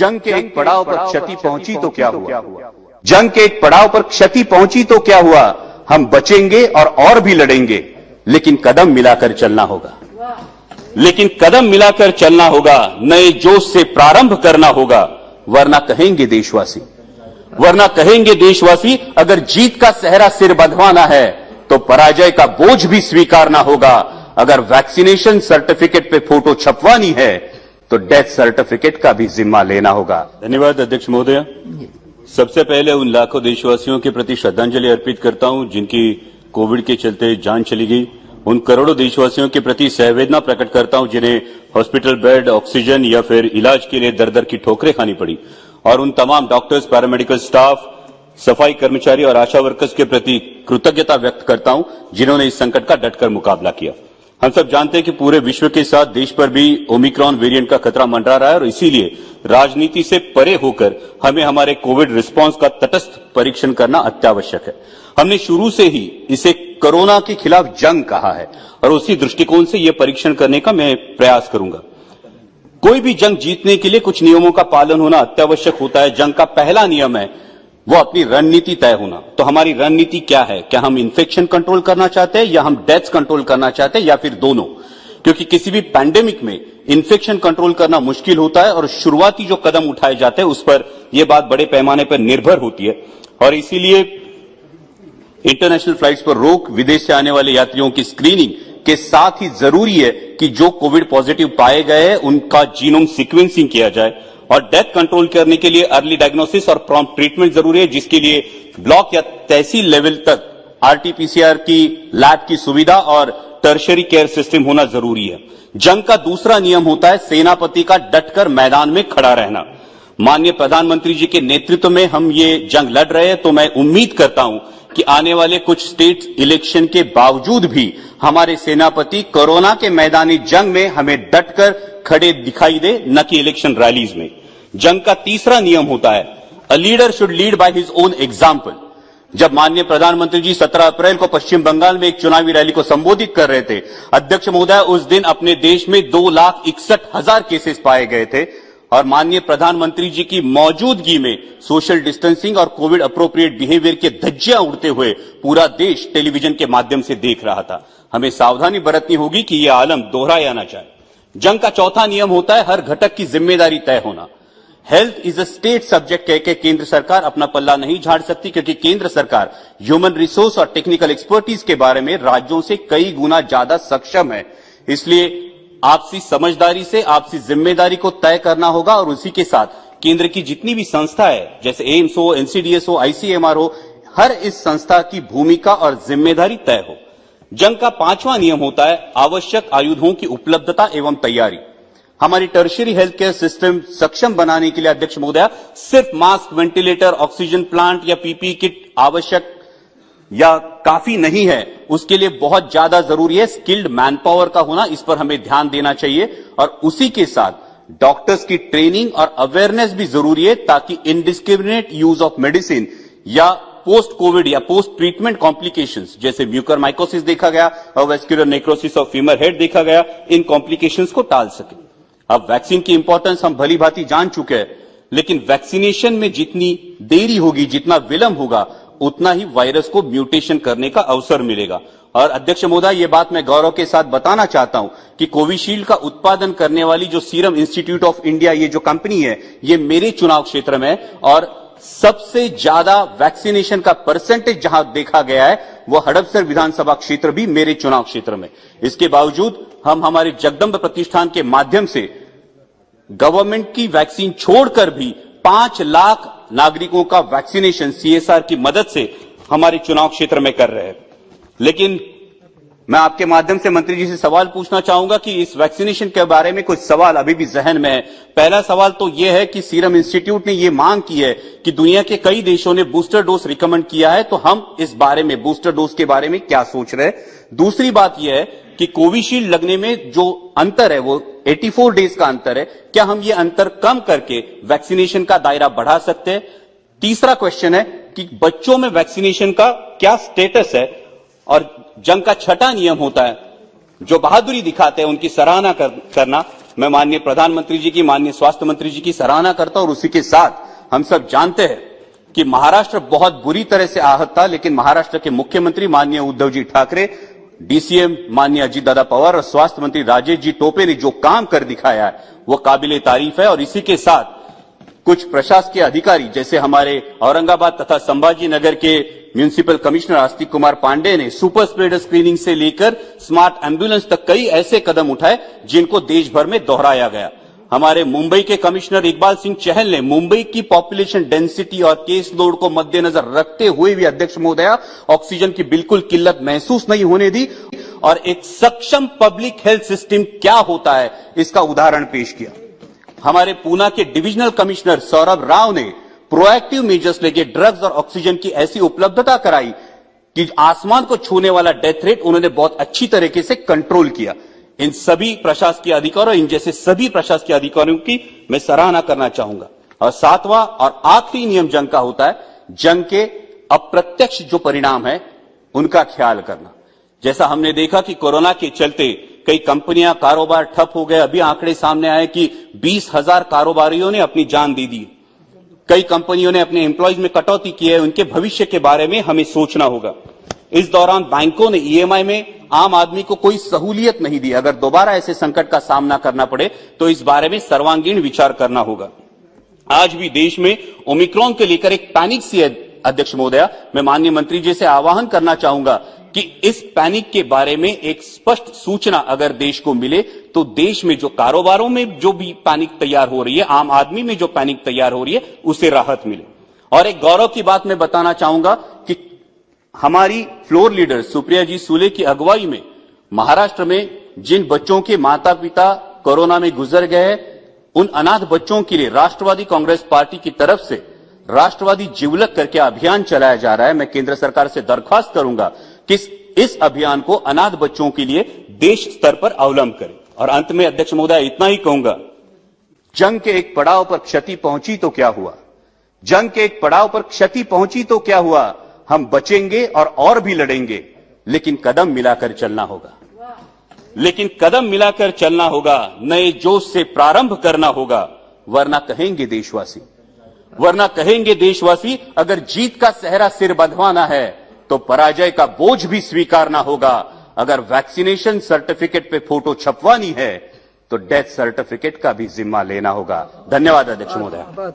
जंग के एक पड़ाव पर क्षति पहुंची तो क्या हुआ? जंग के एक पड़ाव पर क्षति पहुंची तो क्या हुआ? हम बचेंगे और भी लड़ेंगे, लेकिन कदम मिलाकर चलना होगा। लेकिन कदम मिलाकर चलना होगा, नए जोश से प्रारंभ करना होगा, वरना कहेंगे देशवासी अगर जीत का सेहरा सिर बंधवाना है तो पराजय का बोझ भी स्वीकारना होगा। अगर वैक्सीनेशन सर्टिफिकेट पे फोटो छपवानी है तो डेथ सर्टिफिकेट का भी जिम्मा लेना होगा। धन्यवाद अध्यक्ष महोदय। सबसे पहले उन लाखों देशवासियों के प्रति श्रद्धांजलि अर्पित करता हूं जिनकी कोविड के चलते जान चली गई। उन करोड़ों देशवासियों के प्रति संवेदना प्रकट करता हूं जिन्हें हॉस्पिटल बेड, ऑक्सीजन या फिर इलाज के लिए दर दर की ठोकरें खानी पड़ी। और उन तमाम डॉक्टर्स, पैरामेडिकल स्टाफ, सफाई कर्मचारी और आशा वर्कर्स के प्रति कृतज्ञता व्यक्त करता हूं जिन्होंने इस संकट का डटकर मुकाबला किया। हम सब जानते हैं कि पूरे विश्व के साथ देश पर भी ओमिक्रॉन वेरिएंट का खतरा मंडरा रहा है और इसीलिए राजनीति से परे होकर हमें हमारे कोविड रिस्पांस का तटस्थ परीक्षण करना अत्यावश्यक है। हमने शुरू से ही इसे कोरोना के खिलाफ जंग कहा है और उसी दृष्टिकोण से यह परीक्षण करने का मैं प्रयास करूंगा। कोई भी जंग जीतने के लिए कुछ नियमों का पालन होना अत्यावश्यक होता है। जंग का पहला नियम है वो अपनी रणनीति तय होना। तो हमारी रणनीति क्या है? क्या हम इन्फेक्शन कंट्रोल करना चाहते हैं या हम डेथ्स कंट्रोल करना चाहते हैं या फिर दोनों? क्योंकि किसी भी पैंडेमिक में इन्फेक्शन कंट्रोल करना मुश्किल होता है और शुरुआती जो कदम उठाए जाते हैं उस पर यह बात बड़े पैमाने पर निर्भर होती है और इसीलिए इंटरनेशनल फ्लाइट्स पर रोक, विदेश से आने वाले यात्रियों की स्क्रीनिंग के साथ ही जरूरी है कि जो कोविड पॉजिटिव पाए गए हैं उनका जीनोम सीक्वेंसिंग किया जाए और डेथ कंट्रोल करने के लिए अर्ली डायग्नोसिस और प्रॉम्प्ट ट्रीटमेंट जरूरी है, जिसके लिए ब्लॉक या तहसील लेवल तक आरटीपीसीआर की लैब की सुविधा और टर्शरी केयर सिस्टम होना जरूरी है। जंग का दूसरा नियम होता है सेनापति का डटकर मैदान में खड़ा रहना। माननीय प्रधानमंत्री जी के नेतृत्व में हम ये जंग लड़ रहे हैं, तो मैं उम्मीद करता हूं कि आने वाले कुछ स्टेट इलेक्शन के बावजूद भी हमारे सेनापति कोरोना के मैदानी जंग में हमें डटकर खड़े दिखाई दे, न कि इलेक्शन रैलीज में। जंग का तीसरा नियम होता है a leader should lead by his own example. जब माननीय प्रधानमंत्री जी 17 अप्रैल को पश्चिम बंगाल में एक चुनावी रैली को संबोधित कर रहे थे, अध्यक्ष महोदय, उस दिन अपने देश में 2,61,000 केसेस पाए गए थे और माननीय प्रधानमंत्री जी की मौजूदगी में सोशल डिस्टेंसिंग और कोविड अप्रोप्रिएट बिहेवियर के धज्जियां उड़ते हुए पूरा देश टेलीविजन के माध्यम से देख रहा था। हमें सावधानी बरतनी होगी कि यह आलम दोहराया ना जाए। जंग का चौथा नियम होता है हर घटक की जिम्मेदारी तय होना। Health is a state subject कहकर केंद्र सरकार अपना पल्ला नहीं झाड़ सकती, क्योंकि केंद्र सरकार ह्यूमन रिसोर्स और टेक्निकल एक्सपर्टीज के बारे में राज्यों से कई गुना ज्यादा सक्षम है। इसलिए आपसी समझदारी से आपसी जिम्मेदारी को तय करना होगा और उसी के साथ केंद्र की जितनी भी संस्था है, जैसे एम्स हो, एनसीडीएस हो, आईसीएमआर हो, हर इस संस्था की भूमिका और जिम्मेदारी तय हो। जंग का पांचवा नियम होता है आवश्यक आयुधों की उपलब्धता एवं तैयारी। हमारी टर्शियरी हेल्थ केयर सिस्टम सक्षम बनाने के लिए अध्यक्ष महोदय सिर्फ मास्क, वेंटिलेटर, ऑक्सीजन प्लांट या पीपीई किट आवश्यक या काफी नहीं है, उसके लिए बहुत ज्यादा जरूरी है स्किल्ड मैन पावर का होना। इस पर हमें ध्यान देना चाहिए और उसी के साथ डॉक्टर्स की ट्रेनिंग और अवेयरनेस भी जरूरी है, ताकि इनडिस्क्रिमिनेट यूज ऑफ मेडिसिन या पोस्ट कोविड या पोस्ट ट्रीटमेंट कॉम्प्लिकेशंस जैसे म्यूकरमाइकोसिस देखा गया और vascular necrosis of femur head देखा गया, इन कॉम्प्लिकेशंस को टाल सके। अब वैक्सीन की इंपॉर्टेंस हम भली भांति जान चुके हैं, लेकिन वैक्सीनेशन में जितनी देरी होगी, जितना विलंब होगा, उतना ही वायरस को म्यूटेशन करने का अवसर मिलेगा। और अध्यक्ष महोदय, यह बात मैं गौरव के साथ बताना चाहता हूं कि कोविशील्ड का उत्पादन करने वाली जो सीरम इंस्टीट्यूट ऑफ इंडिया, ये जो कंपनी है, ये मेरे चुनाव क्षेत्र में है और सबसे ज्यादा वैक्सीनेशन का परसेंटेज जहां देखा गया है वो हड़पसर विधानसभा क्षेत्र भी मेरे चुनाव क्षेत्र में। इसके बावजूद हम हमारे जगदम्ब प्रतिष्ठान के माध्यम से गवर्नमेंट की वैक्सीन छोड़कर भी 5 लाख नागरिकों का वैक्सीनेशन सीएसआर की मदद से हमारे चुनाव क्षेत्र में कर रहे हैं। लेकिन मैं आपके माध्यम से मंत्री जी से सवाल पूछना चाहूंगा कि इस वैक्सीनेशन के बारे में कुछ सवाल अभी भी जहन में है। पहला सवाल तो यह है कि सीरम इंस्टीट्यूट ने यह मांग की है कि दुनिया के कई देशों ने बूस्टर डोज रिकमेंड किया है, तो हम इस बारे में बूस्टर डोज के बारे में क्या सोच रहे हैं। दूसरी बात यह है कि कोविशील्ड लगने में जो अंतर है वो 84 डेज का अंतर है, क्या हम ये अंतर कम करके वैक्सीनेशन का दायरा बढ़ा सकते हैं। तीसरा क्वेश्चन है कि बच्चों में वैक्सीनेशन का क्या स्टेटस है। और जंग का छठा नियम होता है जो बहादुरी दिखाते हैं उनकी सराहना करना। मैं माननीय प्रधानमंत्री जी की, माननीय स्वास्थ्य मंत्री जी की सराहना करता हूं और उसी के साथ हम सब जानते हैं कि महाराष्ट्र बहुत बुरी तरह से आहत था, लेकिन महाराष्ट्र के मुख्यमंत्री माननीय उद्धव जी ठाकरे, डीसीएम माननीय अजीत दादा पवार और स्वास्थ्य मंत्री राजेश जी टोपे ने जो काम कर दिखाया है वो काबिले तारीफ है। और इसी के साथ कुछ प्रशासकीय अधिकारी जैसे हमारे औरंगाबाद तथा संभाजी नगर के म्युनिसिपल कमिश्नर आस्तिक कुमार पांडे ने सुपर स्प्रेडर स्क्रीनिंग से लेकर स्मार्ट एम्बुलेंस तक कई ऐसे कदम उठाए जिनको देश भर में दोहराया गया। हमारे मुंबई के कमिश्नर इकबाल सिंह चहल ने मुंबई की पॉपुलेशन डेंसिटी और केस लोड को मद्देनजर रखते हुए भी अध्यक्ष महोदया ऑक्सीजन की बिल्कुल किल्लत महसूस नहीं होने दी और एक सक्षम पब्लिक हेल्थ सिस्टम क्या होता है इसका उदाहरण पेश किया। हमारे पूना के डिविजनल कमिश्नर सौरभ राव ने प्रोएक्टिव मेजर्स लेके ड्रग्स और ऑक्सीजन की ऐसी उपलब्धता कराई कि आसमान को छूने वाला डेथ रेट उन्होंने बहुत अच्छी तरीके से कंट्रोल किया। इन सभी प्रशासकीय अधिकारियों, इन जैसे सभी प्रशासकीय अधिकारियों की मैं सराहना करना चाहूंगा। और सातवां और आखिरी नियम जंग का होता है जंग के अप्रत्यक्ष जो परिणाम है उनका ख्याल करना। जैसा हमने देखा कि कोरोना के चलते कई कंपनियां, कारोबार ठप हो गए। अभी आंकड़े सामने आए कि 20,000 कारोबारियों ने अपनी जान दे दी। कई कंपनियों ने अपने एम्प्लॉयज में कटौती की है। उनके भविष्य के बारे में हमें सोचना होगा। इस दौरान बैंकों ने ईएमआई में आम आदमी को कोई सहूलियत नहीं दी। अगर दोबारा ऐसे संकट का सामना करना पड़े तो इस बारे में सर्वांगीण विचार करना होगा। आज भी देश में ओमिक्रॉन को लेकर एक पैनिक सी है अध्यक्ष महोदया। मैं माननीय मंत्री जी से आह्वान करना चाहूंगा कि इस पैनिक के बारे में एक स्पष्ट सूचना अगर देश को मिले तो देश में जो कारोबारों में जो भी पैनिक तैयार हो रही है, आम आदमी में जो पैनिक तैयार हो रही है, उसे राहत मिले। और एक गौरव की बात मैं बताना चाहूंगा कि हमारी फ्लोर लीडर सुप्रिया जी सूले की अगुवाई में महाराष्ट्र में जिन बच्चों के माता पिता कोरोना में गुजर गए हैं, उन अनाथ बच्चों के लिए राष्ट्रवादी कांग्रेस पार्टी की तरफ से राष्ट्रवादी जिवलक करके अभियान चलाया जा रहा है। मैं केंद्र सरकार से दरख्वास्त करूंगा कि इस अभियान को अनाथ बच्चों के लिए देश स्तर पर अवलंब करें। और अंत में अध्यक्ष महोदय इतना ही कहूंगा, जंग के एक पड़ाव पर क्षति पहुंची तो क्या हुआ, जंग के एक पड़ाव पर क्षति पहुंची तो क्या हुआ, हम बचेंगे और भी लड़ेंगे, लेकिन कदम मिलाकर चलना होगा। लेकिन कदम मिलाकर चलना होगा, नए जोश से प्रारंभ करना होगा, वरना कहेंगे देशवासी अगर जीत का सेहरा सिर बंधवाना है तो पराजय का बोझ भी स्वीकारना होगा। अगर वैक्सीनेशन सर्टिफिकेट पे फोटो छपवानी है तो डेथ सर्टिफिकेट का भी जिम्मा लेना होगा। धन्यवाद अध्यक्ष महोदय।